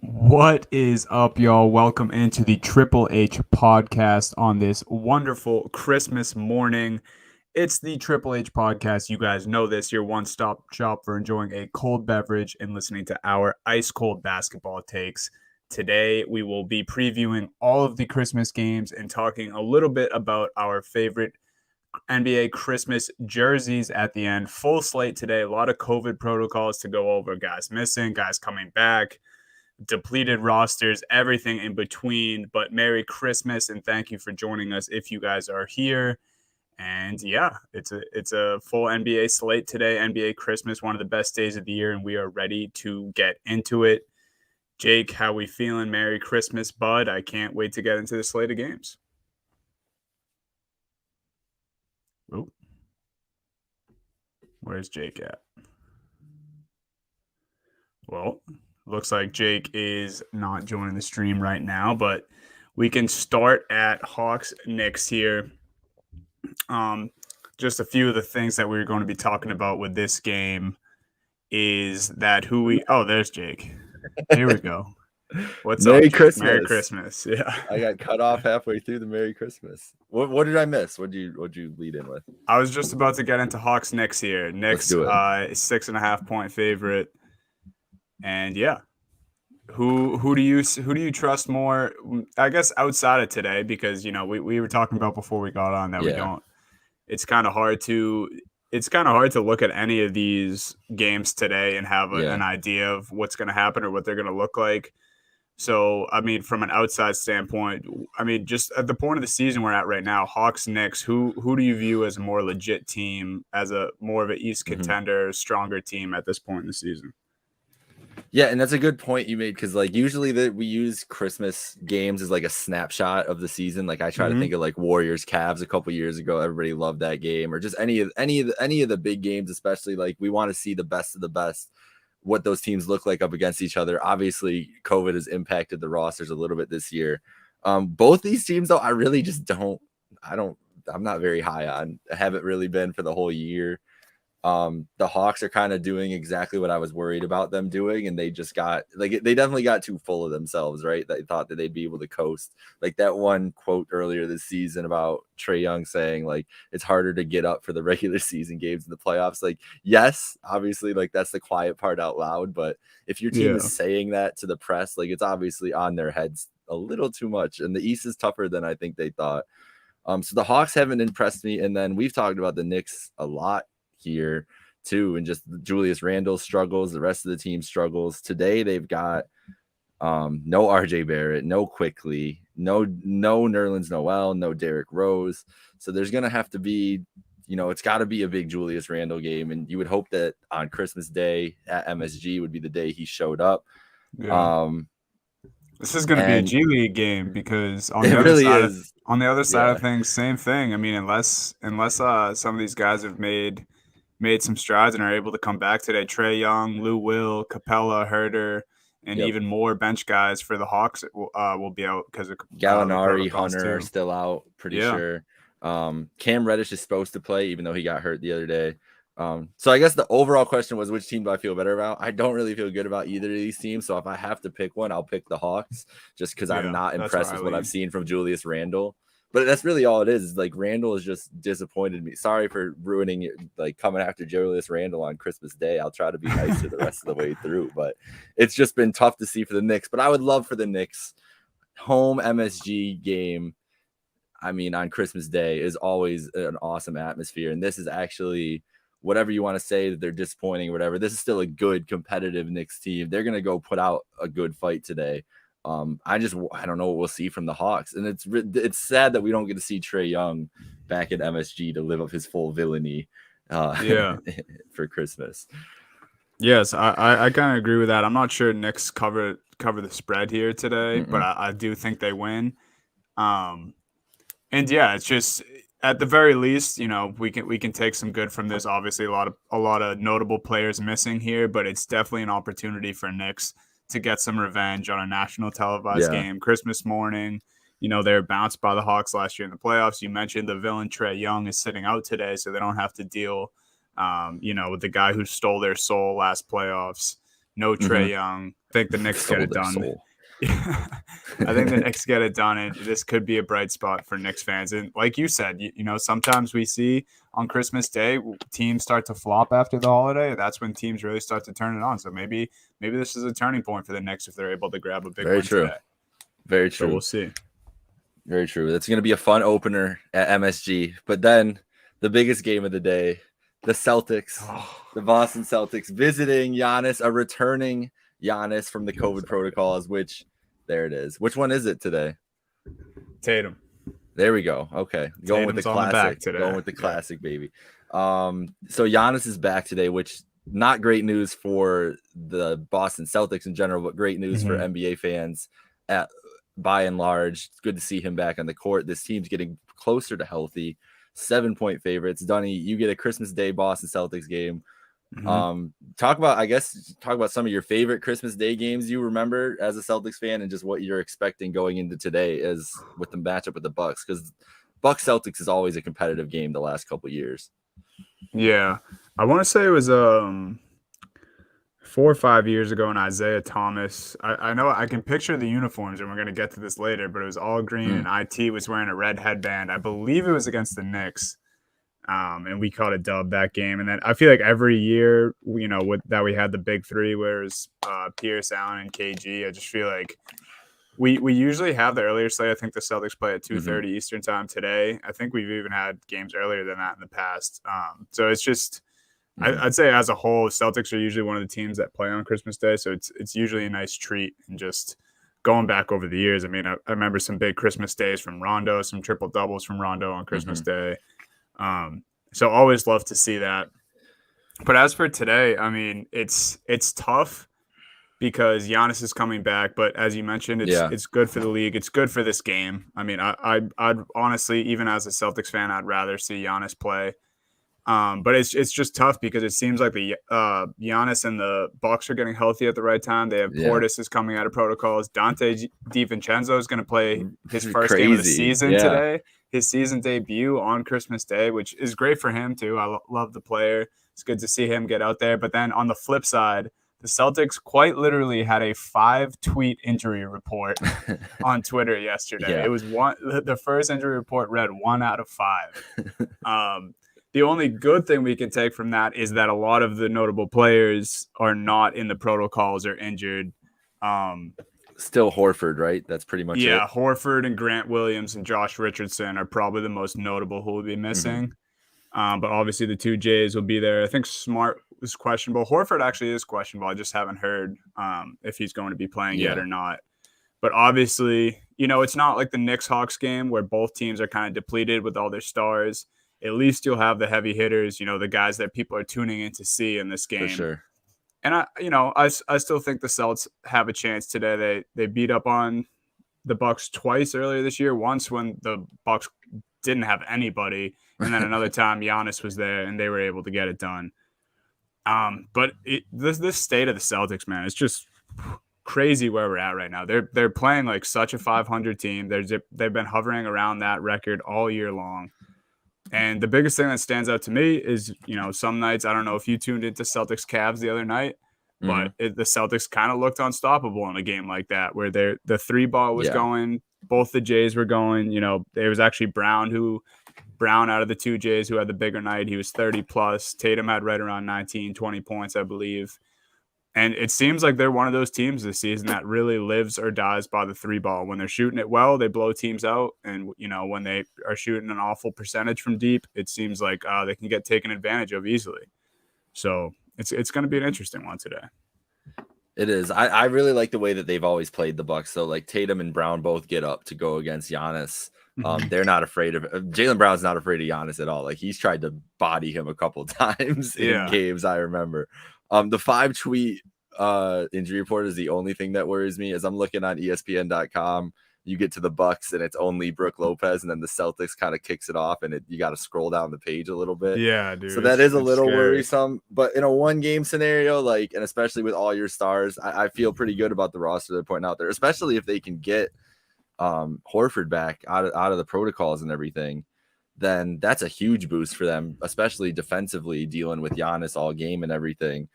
What is up, y'all? Welcome into the Triple H podcast on this wonderful Christmas morning. It's the Triple H podcast. You guys know this, your one stop shop for enjoying a cold beverage and listening to our ice cold basketball takes. Today, we will be previewing all of the Christmas games and talking a little bit about our favorite NBA Christmas jerseys at the end. Full slate today. A lot of COVID protocols to go over. Guys missing, guys coming back, depleted rosters, everything in between. But Merry Christmas and thank you for joining us if you guys are here. And yeah, it's a full NBA slate today. NBA Christmas, one of the best days of the year, and we are ready to get into it. Jake, how we feeling? Merry Christmas, bud. I can't wait to get into the slate of games. Oh, where's Jake at? Well, looks like Jake is not joining the stream right now, but we can start at Hawks Knicks here. Just a few of the things that we're going to be talking about with this game is that there's Jake. Here we go. What's Merry up, Jake? Christmas. Merry Christmas. Yeah. I got cut off halfway through the Merry Christmas. What did I miss? What'd you lead in with? I was just about to get into Hawks Knicks here. Knicks is 6.5 point favorite. And yeah. Who do you trust more? I guess outside of today, because we were talking about before we got on that we don't. It's kind of hard to look at any of these games today and have an idea of what's going to happen or what they're going to look like. So, I mean, from an outside standpoint, I mean, just at the point of the season we're at right now, Hawks, Knicks, who do you view as a more legit team, as a more of an East contender, stronger team at this point in the season? Yeah, and that's a good point you made, because like usually we use Christmas games as like a snapshot of the season. Like I try to think of like Warriors Cavs a couple years ago. Everybody loved that game, or just any of the big games, especially like we want to see the best of the best, what those teams look like up against each other. Obviously, COVID has impacted the rosters a little bit this year. Both these teams, though, I really just I'm not very high on. I haven't really been for the whole year. The Hawks are kind of doing exactly what I was worried about them doing, and they definitely got too full of themselves, right? They thought that they'd be able to coast. Like that one quote earlier this season about Trae Young saying like it's harder to get up for the regular season games in the playoffs. Like, yes, obviously, like that's the quiet part out loud, but if your team is saying that to the press, like it's obviously on their heads a little too much, and the East is tougher than I think they thought. So the Hawks haven't impressed me, and then we've talked about the Knicks a lot here too, and just Julius Randle struggles, the rest of the team struggles. Today they've got no RJ Barrett, no Quickly, no Nerlens Noel, no Derrick Rose. So there's gonna have to be, it's got to be a big Julius Randle game, and you would hope that on Christmas Day at MSG would be the day he showed up. This is going to be a G League game, because on the other side of things, same thing. I mean, unless some of these guys have made some strides and are able to come back today, Trae Young, Lou Will, Capella, Herter, and even more bench guys for the Hawks will be out because of Gallinari, Hunter are still out, pretty sure. Cam Reddish is supposed to play, even though he got hurt the other day. So I guess the overall question was, which team do I feel better about? I don't really feel good about either of these teams. So if I have to pick one, I'll pick the Hawks, just because I'm not impressed with what I've seen from Julius Randle. But that's really all it is. Like Randle has just disappointed me. Sorry for ruining it, like coming after Julius Randle on Christmas Day. I'll try to be nicer the rest of the way through, but it's just been tough to see for the Knicks. But I would love for the Knicks home MSG game. I mean, on Christmas Day is always an awesome atmosphere. And this is actually, whatever you want to say that they're disappointing or whatever, this is still a good competitive Knicks team. They're going to go put out a good fight today. I don't know what we'll see from the Hawks, and it's sad that we don't get to see Trae Young back at MSG to live up his full villainy for Christmas. Yes, I kind of agree with that. I'm not sure Knicks cover the spread here today, but I do think they win. And yeah, it's just at the very least, we can take some good from this. Obviously, a lot of notable players missing here, but it's definitely an opportunity for Knicks to get some revenge on a national televised game Christmas morning. They were bounced by the Hawks last year in the playoffs. You mentioned the villain Trae Young is sitting out today, so they don't have to deal with the guy who stole their soul last playoffs. No Trey Young. I think the Knicks get Sold it their done. soul. I think the Knicks get it done, and this could be a bright spot for Knicks fans. And like you said, sometimes we see on Christmas Day teams start to flop after the holiday. That's when teams really start to turn it on. So maybe this is a turning point for the Knicks if they're able to grab a big Very win true. today. Very true. So we'll see. Very true. That's going to be a fun opener at MSG. But then the biggest game of the day, the Celtics, the Boston Celtics visiting Giannis, a returning Giannis from the COVID protocols, which there it is. Which one is it today? Tatum. There we go. Okay. Going with the classic. Going with the classic, baby. So Giannis is back today, which not great news for the Boston Celtics in general, but great news for NBA fans by and large. It's good to see him back on the court. This team's getting closer to healthy. 7-point favorites. Dunny, you get a Christmas Day Boston Celtics game. Talk about some of your favorite Christmas Day games you remember as a Celtics fan, and just what you're expecting going into today as with the matchup with the Bucks, because Bucks Celtics is always a competitive game the last couple of years. Yeah, I want to say it was 4 or 5 years ago in Isaiah Thomas. I know I can picture the uniforms, and we're going to get to this later, but it was all green, and IT was wearing a red headband. I believe it was against the Knicks. And we caught a dub that game. And then I feel like every year, that we had the big three, whereas Pierce, Allen, and KG, I just feel like we usually have the earlier slate. I think the Celtics play at 2:30 Eastern time today. I think we've even had games earlier than that in the past. So it's just, I'd say as a whole, Celtics are usually one of the teams that play on Christmas Day. So it's usually a nice treat. And just going back over the years, I mean, I remember some big Christmas days from Rondo, some triple doubles from Rondo on Christmas Day. So always love to see that. But as for today, I mean, it's tough because Giannis is coming back. But as you mentioned, it's good for the league. It's good for this game. I mean, I'd honestly, even as a Celtics fan, I'd rather see Giannis play. But it's just tough because it seems like the Giannis and the Bucks are getting healthy at the right time. They have Portis is coming out of protocols. Dante DiVincenzo is going to play his first game of the season today. His season debut on Christmas Day, which is great for him too. I love the player. It's good to see him get out there. But then on the flip side, the Celtics quite literally had a 5-tweet injury report on Twitter yesterday. It was the first injury report read 1 out of 5. The only good thing we can take from that is that a lot of the notable players are not in the protocols or injured. Still Horford, right? That's pretty much it. Yeah, Horford and Grant Williams and Josh Richardson are probably the most notable who will be missing. But obviously the 2 J's will be there. I think Smart was questionable. Horford actually is questionable. I just haven't heard if he's going to be playing yet or not. But obviously, it's not like the Knicks-Hawks game where both teams are kind of depleted with all their stars. At least you'll have the heavy hitters, the guys that people are tuning in to see in this game. For sure. And I still think the Celtics have a chance today. They beat up on the Bucks twice earlier this year. Once when the Bucks didn't have anybody, and then another time Giannis was there and they were able to get it done. But this state of the Celtics, man, it's just crazy where we're at right now. They're playing like such a 500 team. They've been hovering around that record all year long. And the biggest thing that stands out to me is, some nights, I don't know if you tuned into Celtics Cavs the other night, but the Celtics kind of looked unstoppable in a game like that, where the 3-ball was going, both the Jays were going. There was actually Brown out of the 2 Jays who had the bigger night. He was 30 plus. Tatum had right around 19, 20 points, I believe. And it seems like they're one of those teams this season that really lives or dies by the 3-ball. When they're shooting it well, they blow teams out. And, when they are shooting an awful percentage from deep, it seems like they can get taken advantage of easily. So it's going to be an interesting one today. It is. I really like the way that they've always played the Bucks. So like Tatum and Brown both get up to go against Giannis. They're not afraid of Jaylen Brown's not afraid of Giannis at all. Like he's tried to body him a couple times in games. I remember. The 5-tweet injury report is the only thing that worries me. As I'm looking on ESPN.com, you get to the Bucks and it's only Brook Lopez, and then the Celtics kind of kicks it off, and you got to scroll down the page a little bit. Yeah, dude. So that is a little worrisome. But in a 1-game scenario, and especially with all your stars, I feel pretty good about the roster they're pointing out there, especially if they can get Horford back out of the protocols and everything. Then that's a huge boost for them, especially defensively, dealing with Giannis all game and everything.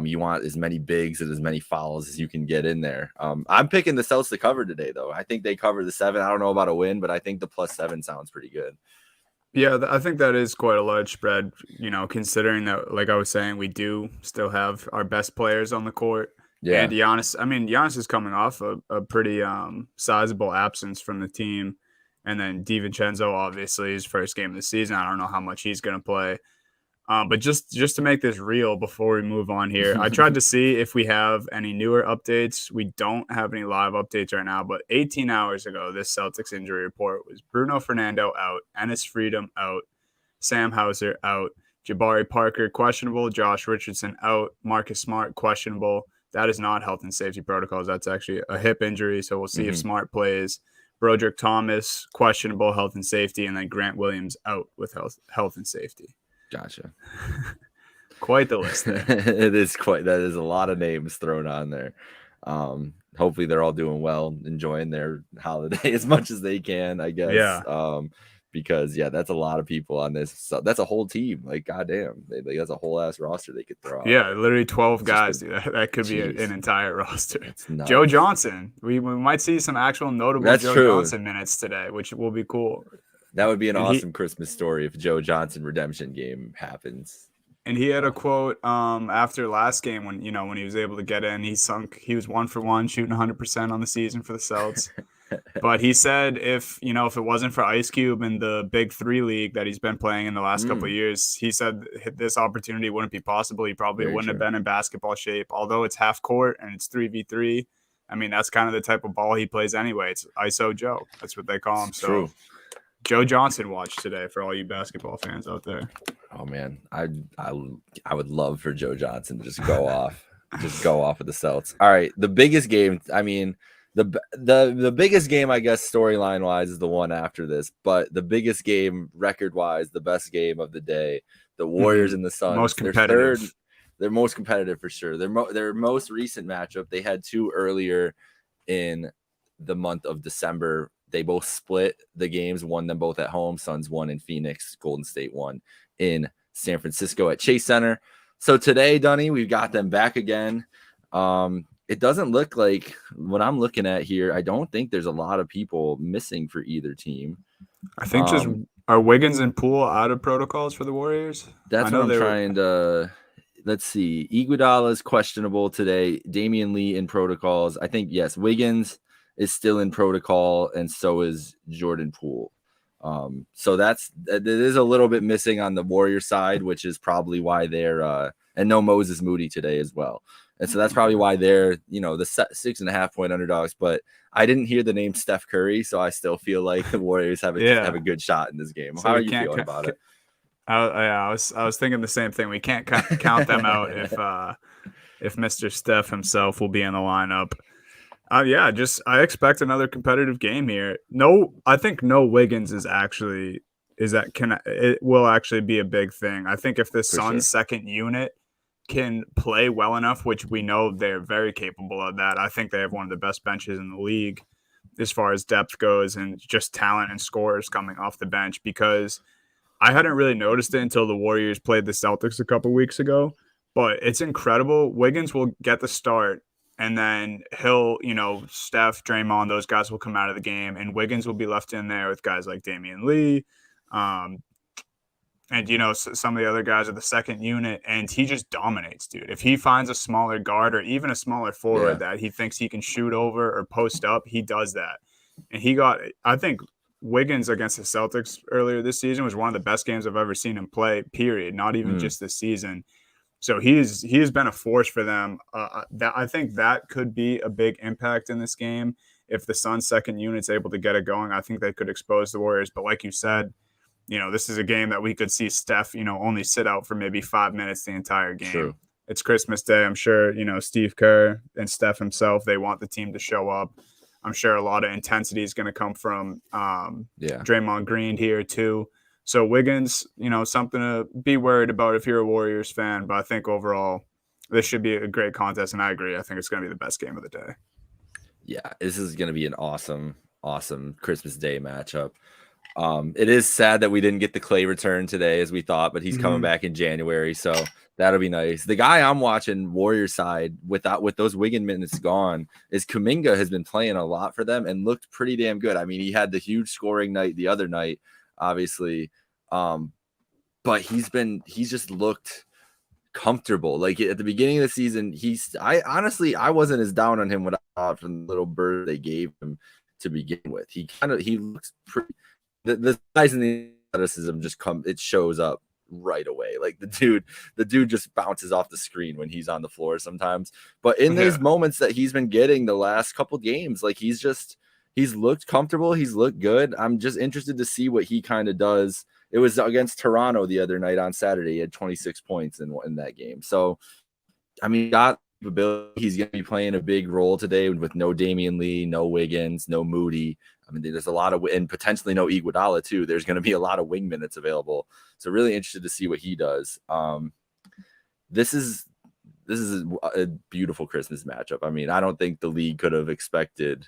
You want as many bigs and as many fouls as you can get in there. I'm picking the Celtics to cover today, though. I think they cover the 7. I don't know about a win, but I think the +7 sounds pretty good. Yeah, I think that is quite a large spread, considering that, like I was saying, we do still have our best players on the court. Yeah. And Giannis is coming off a pretty sizable absence from the team. And then DiVincenzo, obviously, his first game of the season. I don't know how much he's going to play. But just to make this real before we move on here, I tried to see if we have any newer updates. We don't have any live updates right now, but 18 hours ago, this Celtics injury report was Bruno Fernando out, Enes Freedom out, Sam Hauser out, Jabari Parker questionable, Josh Richardson out, Marcus Smart questionable. That is not health and safety protocols. That's actually a hip injury, so we'll see if Smart plays. Broderick Thomas questionable, health and safety, and then Grant Williams out with health and safety. Gotcha. Quite the list there. It is quite. That is a lot of names thrown on there. Hopefully they're all doing well, enjoying their holiday as much as they can, I guess. Yeah. Because that's a lot of people on this. So that's a whole team. Like, goddamn, that's a whole ass roster they could throw out. Yeah, literally 12 guys. That could be an entire roster. Nice. Joe Johnson. We might see some actual notable Johnson minutes today, which will be cool. That would be an awesome Christmas story if Joe Johnson redemption game happens. And he had a quote after last game when he was able to get in. He was 1 for 1, shooting 100% on the season for the Celtics. But he said if it wasn't for Ice Cube and the Big 3 league that he's been playing in the last couple of years, he said this opportunity wouldn't be possible. He probably wouldn't have been in basketball shape. Although it's half court and it's 3v3, I mean, that's kind of the type of ball he plays anyway. It's ISO Joe. That's what they call him. It's so true. Joe Johnson watched today for all you basketball fans out there. Oh man, I would love for Joe Johnson to just go off, with the Celtics. All right, the biggest game. I mean, the biggest game, I guess, storyline wise, is the one after this. But the biggest game, record wise, the best game of the day, the Warriors and the Suns. Most competitive. They're most competitive for sure. Their most recent matchup. They had 2 earlier in the month of December. They both split the games, won them both at home. Suns won in Phoenix, Golden State won in San Francisco at Chase Center. So today, Dunny, we've got them back again. It doesn't look like what I'm looking at here. I don't think there's a lot of people missing for either team. I think just are Wiggins and Poole out of protocols for the Warriors? That's what I'm trying to. Let's see. Iguodala is questionable today. Damian Lee in protocols. I think, yes, Wiggins is still in protocol, and so is Jordan Poole. So there is a little bit missing on the Warrior side, which is probably why they're and no Moses Moody today as well. And so that's probably why they're, the 6.5 point underdogs. But I didn't hear the name Steph Curry, so I still feel like the Warriors have a good shot in this game. So how are you feeling about it? I was thinking the same thing. We can't count them out if Mr. Steph himself will be in the lineup. I expect another competitive game here. I think no Wiggins it will actually be a big thing. I think if the Suns' second unit can play well enough, which we know they're very capable of that, I think they have one of the best benches in the league as far as depth goes and just talent and scorers coming off the bench, because I hadn't really noticed it until the Warriors played the Celtics a couple weeks ago, but it's incredible. Wiggins will get the start. And then he'll, Steph, Draymond, those guys will come out of the game, and Wiggins will be left in there with guys like Damian Lee, and some of the other guys of the second unit, and he just dominates, dude. If he finds a smaller guard or even a smaller forward that he thinks he can shoot over or post up, he does that. And I think Wiggins against the Celtics earlier this season was one of the best games I've ever seen him play, period, not even just this season. So he has been a force for them. I think that could be a big impact in this game. If the Suns' second unit's able to get it going, I think they could expose the Warriors. But like you said, this is a game that we could see Steph, only sit out for maybe 5 minutes the entire game. True. It's Christmas Day. I'm sure, Steve Kerr and Steph himself, they want the team to show up. I'm sure a lot of intensity is going to come from Draymond Green here too. So Wiggins, something to be worried about if you're a Warriors fan. But I think overall, this should be a great contest. And I agree. I think it's going to be the best game of the day. Yeah, this is going to be an awesome, awesome Christmas Day matchup. It is sad that we didn't get the Clay return today as we thought, but he's coming Mhm. back in January, so that'll be nice. The guy I'm watching Warriors side with those Wiggin minutes gone is Kuminga. Has been playing a lot for them and looked pretty damn good. I mean, he had the huge scoring night the other night, obviously, but he's just looked comfortable. Like at the beginning of the season, I wasn't as down on him when I thought from the little bird they gave him to begin with. He looks pretty. The size and the athleticism it shows up right away. Like the dude just bounces off the screen when he's on the floor sometimes. But in those moments that he's been getting the last couple games, like he's looked comfortable, he's looked good. I'm just interested to see what he kind of does. It was against Toronto the other night on Saturday. He had 26 points in that game. So I mean, he's going to be playing a big role today with no Damian Lee, no Wiggins, no Moody. I mean, there's a lot of, and potentially no Iguodala too. There's going to be a lot of wing minutes available. So really interested to see what he does. This is a beautiful Christmas matchup. I mean, I don't think the league could have expected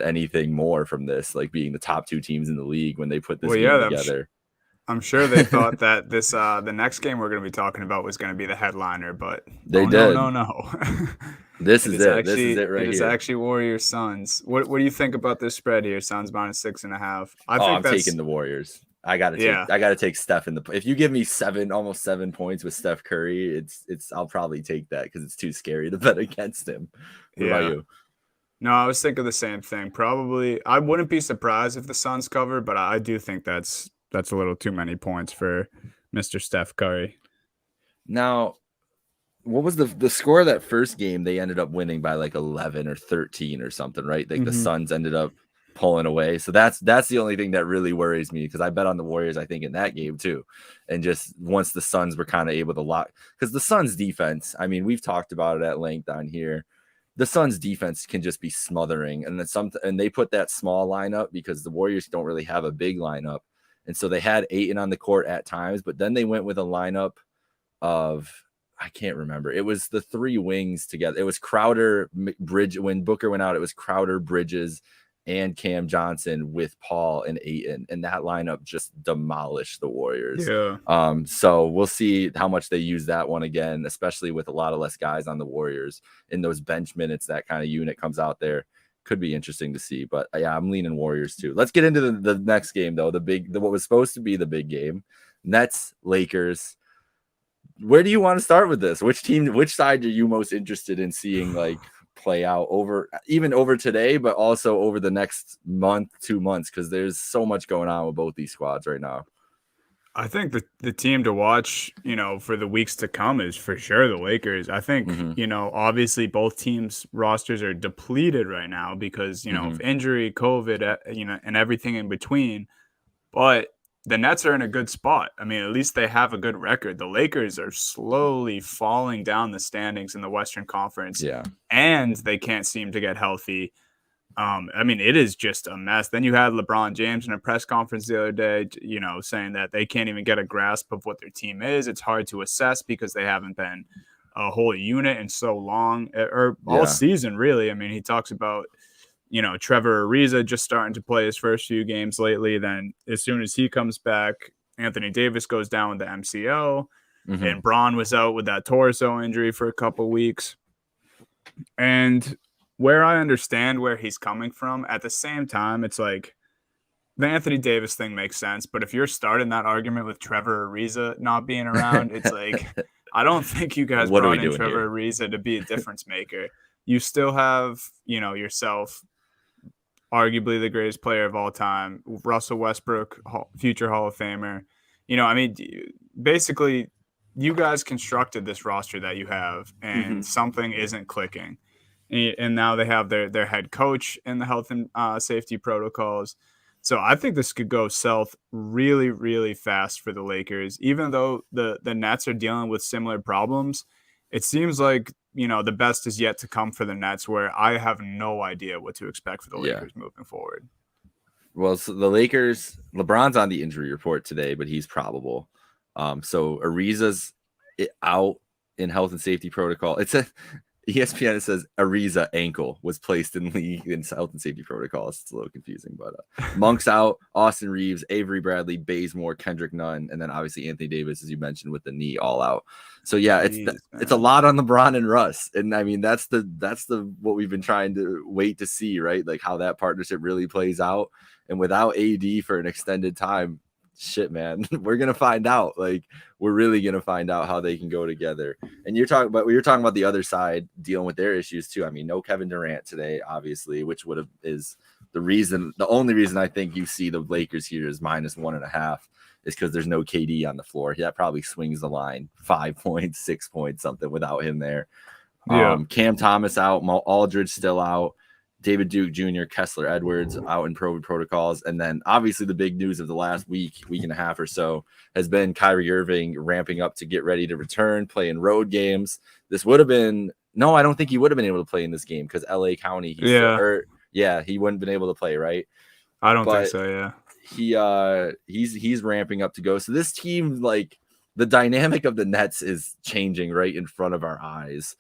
anything more from this, like being the top two teams in the league when they put this game together. I'm sure they thought that this the next game we're going to be talking about was going to be the headliner, but they did. No. This is it. This is it right here. It is actually Warriors Suns. What do you think about this spread here? Suns -6.5. I'm taking the Warriors. I gotta take Steph in the. If you give me almost 7 points with Steph Curry, I'll probably take that because it's too scary to bet against him. What about you? No, I was thinking the same thing. Probably, I wouldn't be surprised if the Suns cover, but I do think that's a little too many points for Mr. Steph Curry. Now, what was the score of that first game? They ended up winning by like 11 or 13 or something, right? Like the Suns ended up pulling away. So that's the only thing that really worries me because I bet on the Warriors, I think, in that game too. And just once the Suns were kind of able to lock, because the Suns defense, I mean, we've talked about it at length on here. The Suns defense can just be smothering. And and they put that small lineup because the Warriors don't really have a big lineup. And so they had Ayton on the court at times, but then they went with a lineup of, I can't remember. It was the three wings together. It was Crowder, Bridge. When Booker went out, it was Crowder, Bridges, and Cam Johnson with Paul and Ayton. And that lineup just demolished the Warriors. Yeah. So we'll see how much they use that one again, especially with a lot of less guys on the Warriors in those bench minutes. That kind of unit comes out there. Could be interesting to see, but yeah, I'm leaning Warriors too. Let's get into the next game though. What was supposed to be the big game, Nets, Lakers. Where do you want to start with this? Which side are you most interested in seeing like play out over today, but also over the next month, 2 months? Because there's so much going on with both these squads right now. I think the team to watch, for the weeks to come is for sure the Lakers. I think, obviously both teams' rosters are depleted right now because, of injury, COVID, and everything in between. But the Nets are in a good spot. I mean, at least they have a good record. The Lakers are slowly falling down the standings in the Western Conference. Yeah. And they can't seem to get healthy. I mean, it is just a mess. Then you had LeBron James in a press conference the other day, saying that they can't even get a grasp of what their team is. It's hard to assess because they haven't been a whole unit in so long or all season, really. I mean, he talks about, Trevor Ariza just starting to play his first few games lately. Then as soon as he comes back, Anthony Davis goes down with the MCL and Braun was out with that torso injury for a couple weeks. And where I understand where he's coming from, at the same time, it's like the Anthony Davis thing makes sense. But if you're starting that argument with Trevor Ariza not being around, it's like, I don't think you guys brought in Trevor Ariza to be a difference maker. You still have, yourself, arguably the greatest player of all time, Russell Westbrook, future Hall of Famer. Basically, you guys constructed this roster that you have, and something isn't clicking. And now they have their head coach in the health and safety protocols. So I think this could go south really, really fast for the Lakers. Even though the Nets are dealing with similar problems, it seems like, the best is yet to come for the Nets, where I have no idea what to expect for the Lakers moving forward. Well, so the Lakers, LeBron's on the injury report today, but he's probable. So Ariza's out in health and safety protocol. ESPN says Ariza ankle was placed in league in health and safety protocols. It's a little confusing, but Monk's out, Austin Reeves, Avery Bradley, Bazemore, Kendrick Nunn, and then obviously Anthony Davis, as you mentioned, with the knee all out. So yeah, Jeez, it's a lot on LeBron and Russ, and I mean that's the what we've been trying to wait to see, right? Like how that partnership really plays out, and without AD for an extended time, shit, man, we're gonna find out. Like we're really gonna find out how they can go together. And you're talking about the other side dealing with their issues too. I mean, no Kevin Durant today, obviously, which is the only reason I think you see the Lakers here is -1.5 is because there's no KD on the floor. That probably swings the line 5 points, 6 points, something without him there. Yeah. Cam Thomas out, Aldridge still out. David Duke Jr., Kessler Edwards out in COVID protocols. And then obviously the big news of the last week and a half or so has been Kyrie Irving ramping up to get ready to return, playing road games. This would have been, no, I don't think he would have been able to play in this game because LA County, he's still hurt. Yeah, he wouldn't have been able to play, right? I don't think so, yeah. He's ramping up to go. So this team, like the dynamic of the Nets is changing right in front of our eyes.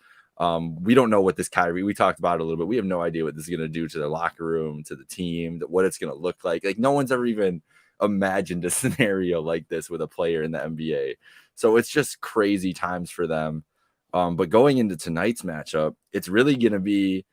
We don't know what this Kyrie, we talked about it a little bit. We have no idea what this is going to do to the locker room, to the team, what it's going to look like. Like no one's ever even imagined a scenario like this with a player in the NBA. So it's just crazy times for them. But going into tonight's matchup, it's really going to be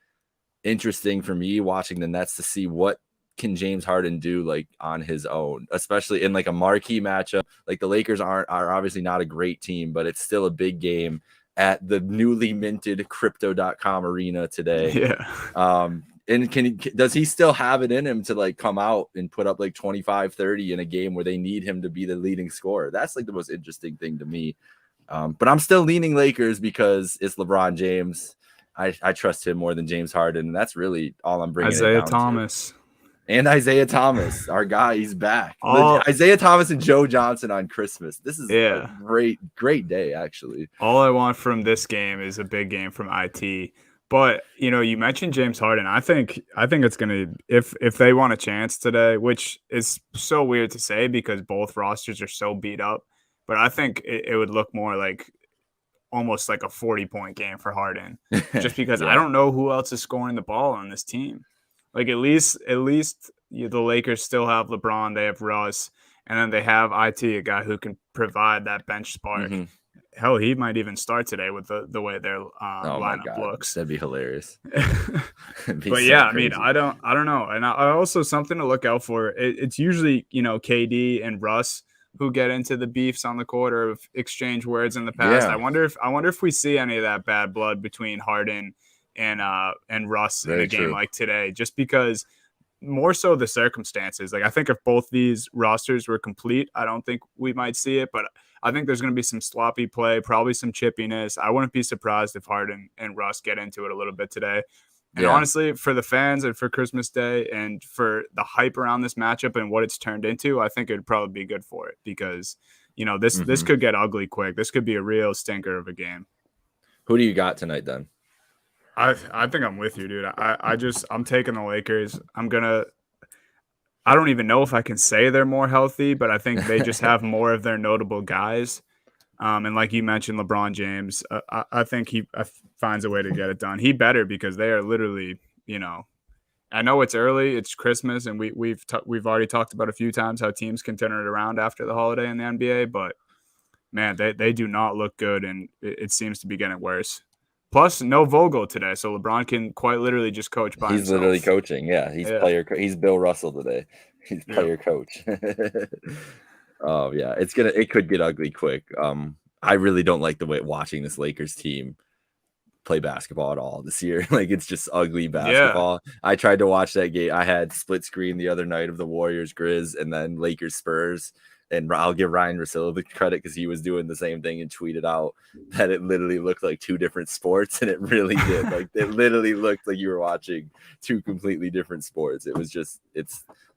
interesting for me watching the Nets to see what can James Harden do like on his own, especially in like a marquee matchup. Like the Lakers are obviously not a great team, but it's still a big game at the newly minted crypto.com arena today. Yeah. And does he still have it in him to like come out and put up like 25-30 in a game where they need him to be the leading scorer? That's like the most interesting thing to me. But I'm still leaning Lakers because it's LeBron James. I trust him more than James Harden. And that's really all I'm bringing Isaiah it down Thomas. to. And Isaiah Thomas, our guy, he's back. Isaiah Thomas and Joe Johnson on Christmas. This is a great day, actually. All I want from this game is a big game from IT. But, you mentioned James Harden. I think it's going to – if they want a chance today, which is so weird to say because both rosters are so beat up, but I think it would look more like almost like a 40-point game for Harden just because I don't know who else is scoring the ball on this team. Like at least the Lakers still have LeBron, they have Russ, and then they have IT, a guy who can provide that bench spark. Mm-hmm. Hell, he might even start today with the way their lineup looks. That'd be hilarious. But yeah, I mean, I don't know, and I also something to look out for. It's usually KD and Russ who get into the beefs on the court or exchange words in the past. Yeah. I wonder if we see any of that bad blood between Harden and Russ in a game like today, just because more so the circumstances. Like I think if both these rosters were complete, I don't think we might see it, but I think there's going to be some sloppy play, probably some chippiness. I wouldn't be surprised if Harden and Russ get into it a little bit today. And honestly, for the fans and for Christmas Day and for the hype around this matchup and what it's turned into, I think it'd probably be good for it because, this could get ugly quick. This could be a real stinker of a game. Who do you got tonight then? I think I'm with you, dude. I'm taking the Lakers. I don't even know if I can say they're more healthy, but I think they just have more of their notable guys. And like you mentioned, LeBron James, I think he finds a way to get it done. He better because they are literally, I know it's early, it's Christmas, and we've already talked about a few times how teams can turn it around after the holiday in the NBA, but man, they do not look good, and it seems to be getting worse. Plus, no Vogel today, so LeBron can quite literally just coach by himself. He's literally coaching. Yeah, he's Bill Russell today. He's player coach. Oh yeah, it could get ugly quick. I really don't like the way watching this Lakers team play basketball at all this year. Like it's just ugly basketball. Yeah. I tried to watch that game. I had split screen the other night of the Warriors Grizz and then Lakers Spurs. And I'll give Ryan Russillo the credit because he was doing the same thing and tweeted out that it literally looked like two different sports, and it really did. Like it literally looked like you were watching two completely different sports. It was just the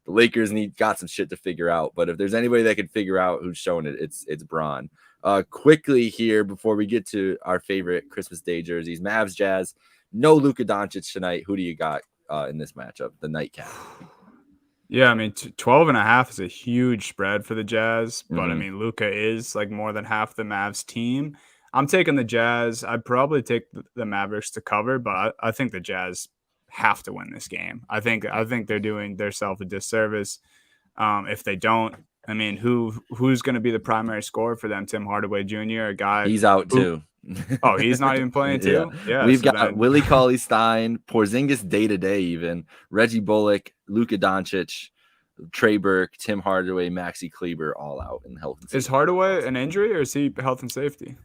Lakers got some shit to figure out. But if there's anybody that can figure out who's showing it, it's Bron. Quickly here before we get to our favorite Christmas Day jerseys, Mavs Jazz. No Luka Doncic tonight. Who do you got in this matchup? The nightcap. Yeah, I mean, 12.5 is a huge spread for the Jazz, but I mean, Luka is like more than half the Mavs team. I'm taking the Jazz. I'd probably take the Mavericks to cover, but I think the Jazz have to win this game. I think they're doing themselves a disservice if they don't. I mean, who's going to be the primary scorer for them? Tim Hardaway Jr., a guy He's out who too. oh, he's not even playing Yeah. too? Yeah, We've so got then Willie Cauley-Stein, Porzingis day-to-day even, Reggie Bullock, Luka Doncic, Trey Burke, Tim Hardaway, Maxi Kleber all out in health and safety. is Hardaway an injury or is he health and safety?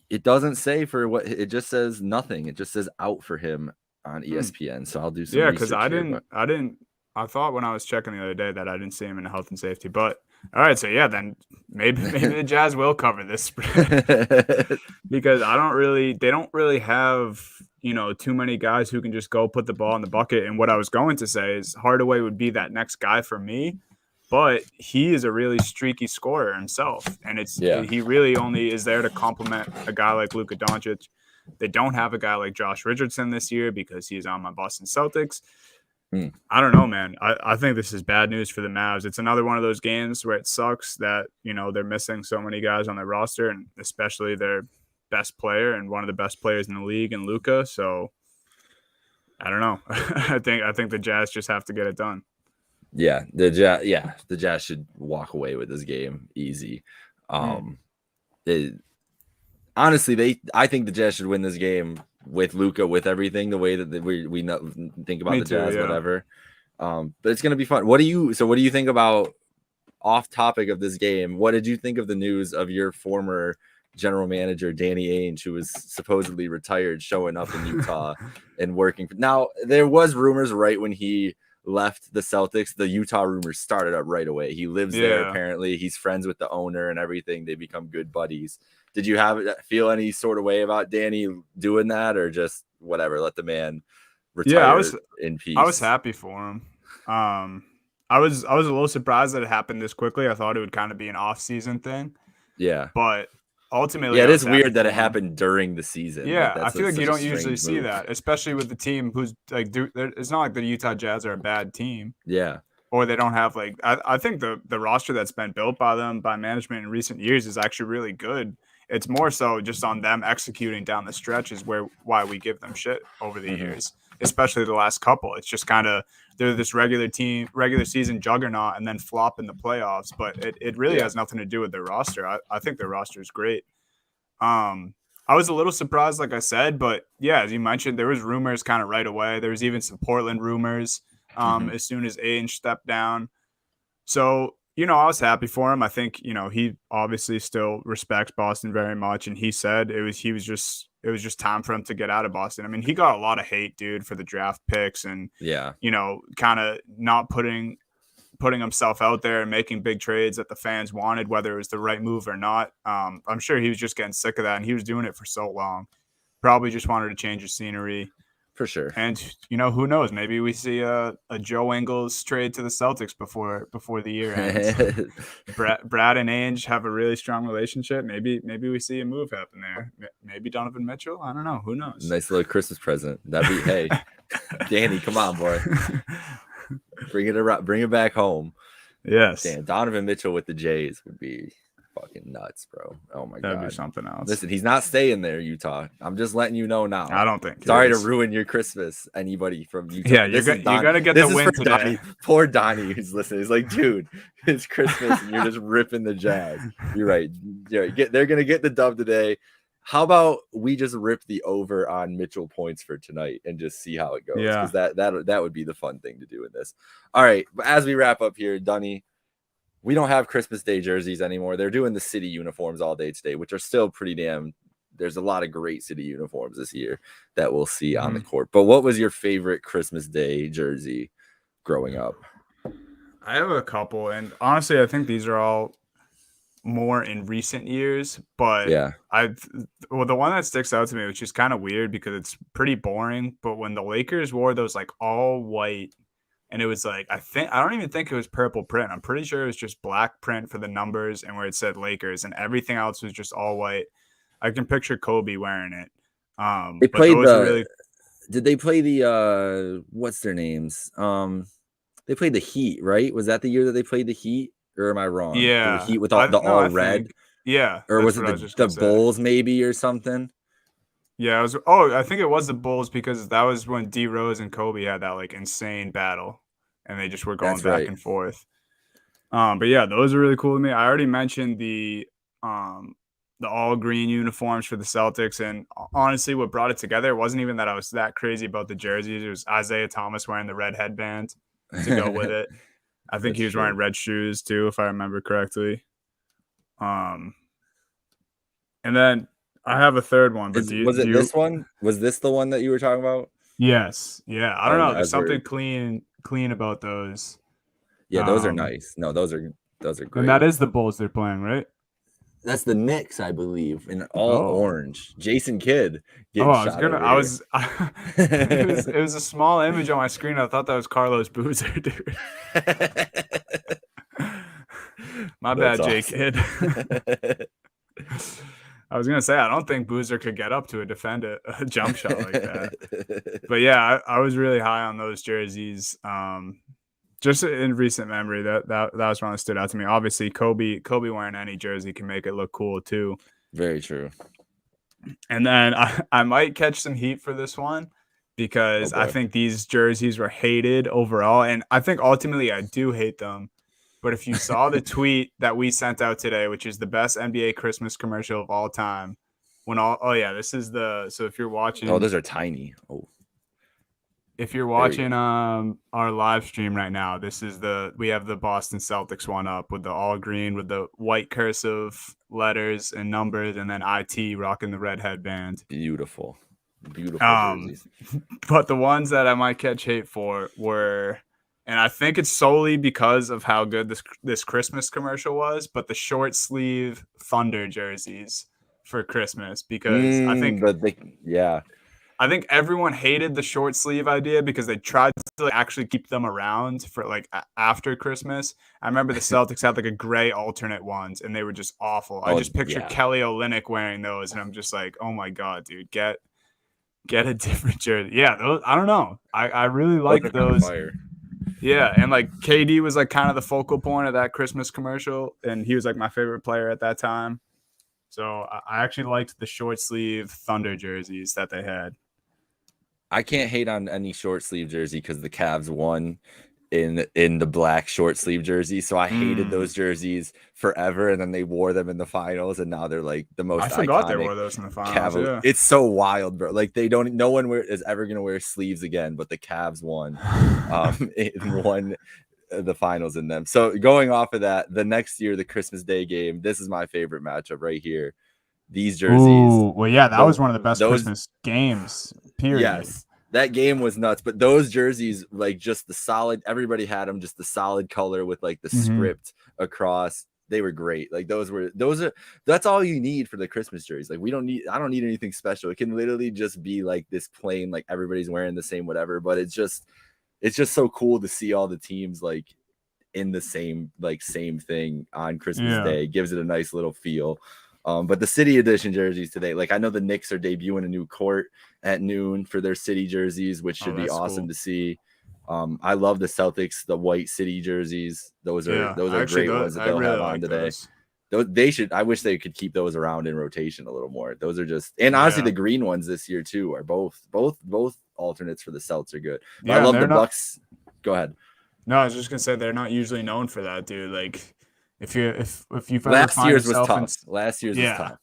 It doesn't say for what, it just says nothing. It just says out for him on ESPN. So I'll do some Yeah, because research I thought when I was checking the other day that I didn't see him in health and safety. But all right, so yeah, then maybe the Jazz will cover this spread because they don't really have too many guys who can just go put the ball in the bucket. And what I was going to say is Hardaway would be that next guy for me, but he is a really streaky scorer himself, and he really only is there to complement a guy like Luka Doncic. They don't have a guy like Josh Richardson this year because he's on my Boston Celtics. I don't know, man. I think this is bad news for the Mavs. It's another one of those games where it sucks that, they're missing so many guys on their roster, and especially their best player and one of the best players in the league in Luka. So I don't know. I think the Jazz just have to get it done. Yeah, the Jazz should walk away with this game easy. Honestly, I think the Jazz should win this game with Luka, with everything, the way that we think about the Jazz, whatever. But it's gonna be fun. What do you think about, off topic of this game? What did you think of the news of your former general manager Danny Ainge, who was supposedly retired, showing up in Utah and working? Now there was rumors right when he left the Celtics. The Utah rumors started up right away. He lives there apparently. He's friends with the owner and everything. They become good buddies. Did you feel any sort of way about Danny doing that, or just whatever, let the man retire in peace? I was happy for him. I was a little surprised that it happened this quickly. I thought it would kind of be an off-season thing. Yeah. But ultimately, it is weird that it happened during the season. Yeah, I feel like you don't usually see that, especially with the team who's like, it's not like the Utah Jazz are a bad team. Yeah. Or they don't have I think the roster that's been built by them, by management in recent years, is actually really good. It's more so just on them executing down the stretch is why we give them shit over the years, especially the last couple. It's just kind of they're this regular season juggernaut and then flop in the playoffs. But it really has nothing to do with their roster. I think their roster is great. I was a little surprised, like I said, but yeah, as you mentioned, there was rumors kind of right away. There was even some Portland rumors as soon as Ainge stepped down. So I was happy for him. I think, he obviously still respects Boston very much. And he said it was just time for him to get out of Boston. I mean, he got a lot of hate, dude, for the draft picks and, kind of not putting himself out there and making big trades that the fans wanted, whether it was the right move or not. I'm sure he was just getting sick of that. And he was doing it for so long. Probably just wanted to change the scenery. For sure. And who knows? Maybe we see a Joe Ingles trade to the Celtics before the year ends. Brad and Ainge have a really strong relationship. Maybe we see a move happen there. Maybe Donovan Mitchell. I don't know. Who knows? Nice little Christmas present. That'd be hey, Danny, come on, boy. Bring it back home. Yes. Damn, Donovan Mitchell with the Jays would be fucking nuts, bro. Oh my god, that'd be something else. Listen, he's not staying there, Utah. I'm just letting you know now. I don't think. Sorry to ruin your Christmas. Anybody from Utah? Yeah, you're gonna get the win today. Donnie. Poor Donnie who's listening. He's like, dude, it's Christmas and you're just ripping the Jazz. You're right. They're gonna get the dub today. How about we just rip the over on Mitchell points for tonight and just see how it goes? Yeah, because that would be the fun thing to do in this. All right, but as we wrap up here, Dunny. We don't have Christmas Day jerseys anymore. They're doing the city uniforms all day today, which are still pretty damn. There's a lot of great city uniforms this year that we'll see on the court. But what was your favorite Christmas Day jersey growing up? I have a couple, and honestly, I think these are all more in recent years. But yeah, the one that sticks out to me, which is kind of weird because it's pretty boring. But when the Lakers wore those like all white. And it was like, I don't even think it was purple print. I'm pretty sure it was just black print for the numbers and where it said Lakers, and everything else was just all white. I can picture Kobe wearing it. They played did they play the what's their names? They played the Heat, right? Was that the year that they played the Heat, or am I wrong? Yeah, the Heat with all red. Yeah, Or that's was it what I was just the gonna say. Bulls maybe or something? Yeah, it was. Oh, I think it was the Bulls because that was when D Rose and Kobe had that like insane battle, and they just were going That's back right. and forth. But yeah, those are really cool to me. I already mentioned um the all green uniforms for the Celtics, and honestly, what brought it together wasn't even that I was that crazy about the jerseys. It was Isaiah Thomas wearing the red headband to go with it. I think That's he was true. wearing red shoes too, if I remember correctly. Um, and then I have a third one, but Was do it you? this one? Was this the one that you were talking about? Yes, yeah. I don't Oh, know. There's I've something heard. clean about those. Yeah, those are Um, nice. No, those are and that great. is the Bulls they're playing, right? That's the Knicks, I believe, in all Oh, orange. Jason Kidd oh. getting I was shot gonna. over I here. was. It was a small image on my screen. I thought that was Carlos Boozer, dude. My That's bad, J awesome. Kid. I was gonna say I don't think Boozer could get up to defend a jump shot like that. But yeah, I was really high on those jerseys. Just in recent memory, that was one that stood out to me. Obviously, Kobe wearing any jersey can make it look cool too. Very true. And then I might catch some heat for this one Oh because I boy. think these jerseys were hated overall, and I think ultimately I do hate them. But if you saw the tweet that we sent out today, which is the best NBA Christmas commercial of all time, oh yeah, this is so Oh, those are tiny. Oh, if you're there we go. watching our live stream right now, we have the Boston Celtics one up with the all green with the white cursive letters and numbers, and then IT rocking the red headband. Beautiful. Beautiful Um, jerseys. but the ones that I might catch hate for were, and I think it's solely because of how good this Christmas commercial was, but the short sleeve Thunder jerseys for Christmas because But yeah. I think everyone hated the short sleeve idea because they tried to like, actually keep them around for like after Christmas. I remember the Celtics had like a gray alternate ones and they were just awful. I Oh, just picture yeah. Kelly Olynyk wearing those and I'm just like, oh my god, dude, get a different jersey. Yeah, those, I don't know. I really Those like are kind of those. fire. Yeah, and like KD was like kind of the focal point of that Christmas commercial, and he was like my favorite player at that time. So I actually liked the short sleeve Thunder jerseys that they had. I can't hate on any short sleeve jersey because the Cavs won in the black short sleeve jersey. So I hated those jerseys forever. And then they wore them in the finals. And now they're like the I most forgot they iconic wore those in the finals. Cavalier. Yeah. It's so wild, bro. Like no one is ever going to wear sleeves again, but the Cavs won, won the finals in them. So going off of that, the next year, the Christmas Day game, this is my favorite matchup right here. These jerseys. Ooh, well, yeah, that was one of the best those Christmas games, period. Yes, that game was nuts. But those jerseys, like just the solid, everybody had them, just the solid color with like the script across. They were great. Like that's all you need for the Christmas jerseys. Like I don't need anything special. It can literally just be like this plain, like everybody's wearing the same whatever. But it's just so cool to see all the teams like in the same thing on Christmas Day. It gives it a nice little feel. But the city edition jerseys today, like I know the Knicks are debuting a new court at noon for their city jerseys, which should be awesome to see. I love the Celtics, the white city jerseys. Those are great ones that they'll have on today. I wish they could keep those around in rotation a little more. Those are just, and honestly, the green ones this year too are both alternates for the Celtics are good. But I love the Bucks. Go ahead. No, I was just gonna say they're not usually known for that, dude. Like if you last year's was tough. Last year's was tough.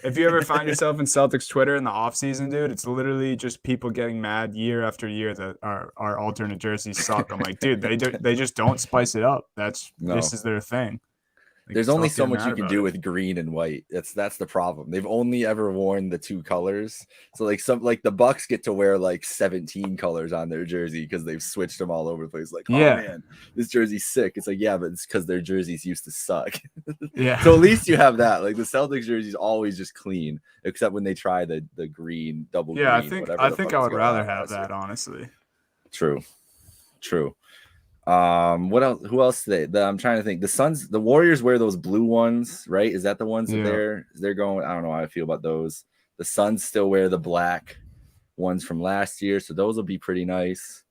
If you ever find yourself in Celtics Twitter in the off season, dude, it's literally just people getting mad year after year that our alternate jerseys suck. I'm like, dude, they just don't spice it up. This is their thing. Like, there's only so much you can do with green and white. That's the problem. They've only ever worn the two colors. So like the Bucks get to wear like 17 colors on their jersey because they've switched them all over the place. Like, oh man, this jersey's sick. It's like, yeah, but it's because their jerseys used to suck. Yeah. So at least you have that. Like the Celtics jerseys always just clean, except when they try the green double green. I think I would rather have that, honestly. True. What else? Who else today? I'm trying to think. The Warriors wear those blue ones, right? Is that the ones that they're going? I don't know how I feel about those. The Suns still wear the black ones from last year, so those will be pretty nice.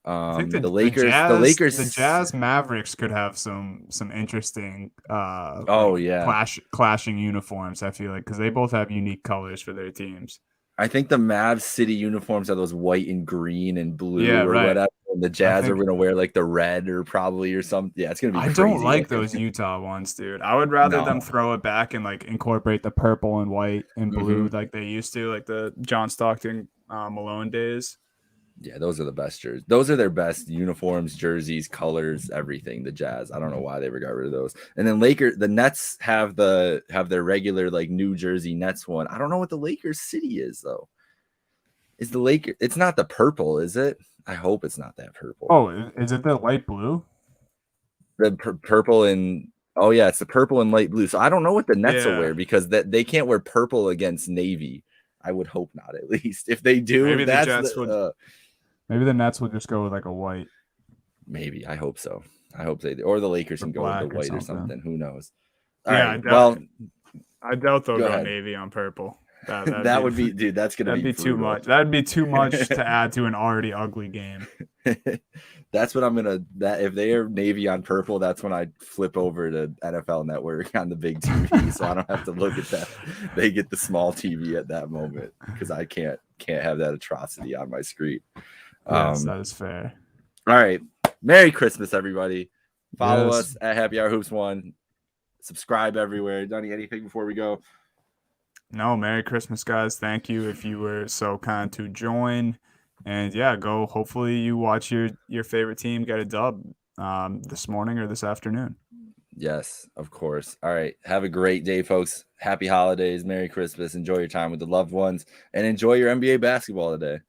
I think The Lakers, the Jazz Mavericks could have some interesting oh yeah, clashing uniforms. I feel like because they both have unique colors for their teams. I think the Mavs city uniforms are those white and green and blue Yeah, or right. whatever. And the Jazz are gonna wear like the red or probably or something. Yeah, it's gonna be I crazy. don't like those Utah ones, dude. I would rather them No. throw it back and like incorporate the purple and white and blue Mhm. like they used to, like the John Stockton Malone days. Yeah, those are the best jerseys. Those are their best uniforms, jerseys, colors, everything. The Jazz. I don't know why they got rid of those. And then the Nets have their regular like New Jersey Nets one. I don't know what the Lakers city is though. Is the Lakers? It's not the purple, is it? I hope it's not that purple. Oh, is it the light blue? The purple and oh yeah, it's the purple and light blue. So I don't know what the Nets will Yeah. wear because they can't wear purple against navy. I would hope not. At least if they do, Maybe the that's Jets would. Maybe the Nets would just go with like a white. Maybe I hope so. I hope they do. Or the Lakers can go with the white or something. Who knows? All right. I doubt they'll go navy on purple. That would be, dude. That's gonna be too much. That'd be too much to add to an already ugly game. That's what I'm gonna. That if they are navy on purple, that's when I flip over to NFL Network on the big TV, so I don't have to look at that. They get the small TV at that moment because I can't have that atrocity on my screen. Yes, that is fair. All right, Merry Christmas, everybody. Follow us at Happy Hour Hoops 1. Subscribe everywhere. Donnie, anything before we go? No, Merry Christmas, guys. Thank you if you were so kind to join. And yeah, go. Hopefully you watch your favorite team get a dub this morning or this afternoon. Yes, of course. All right. Have a great day, folks. Happy holidays. Merry Christmas. Enjoy your time with the loved ones and enjoy your NBA basketball today.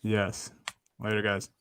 Yes. Later, guys.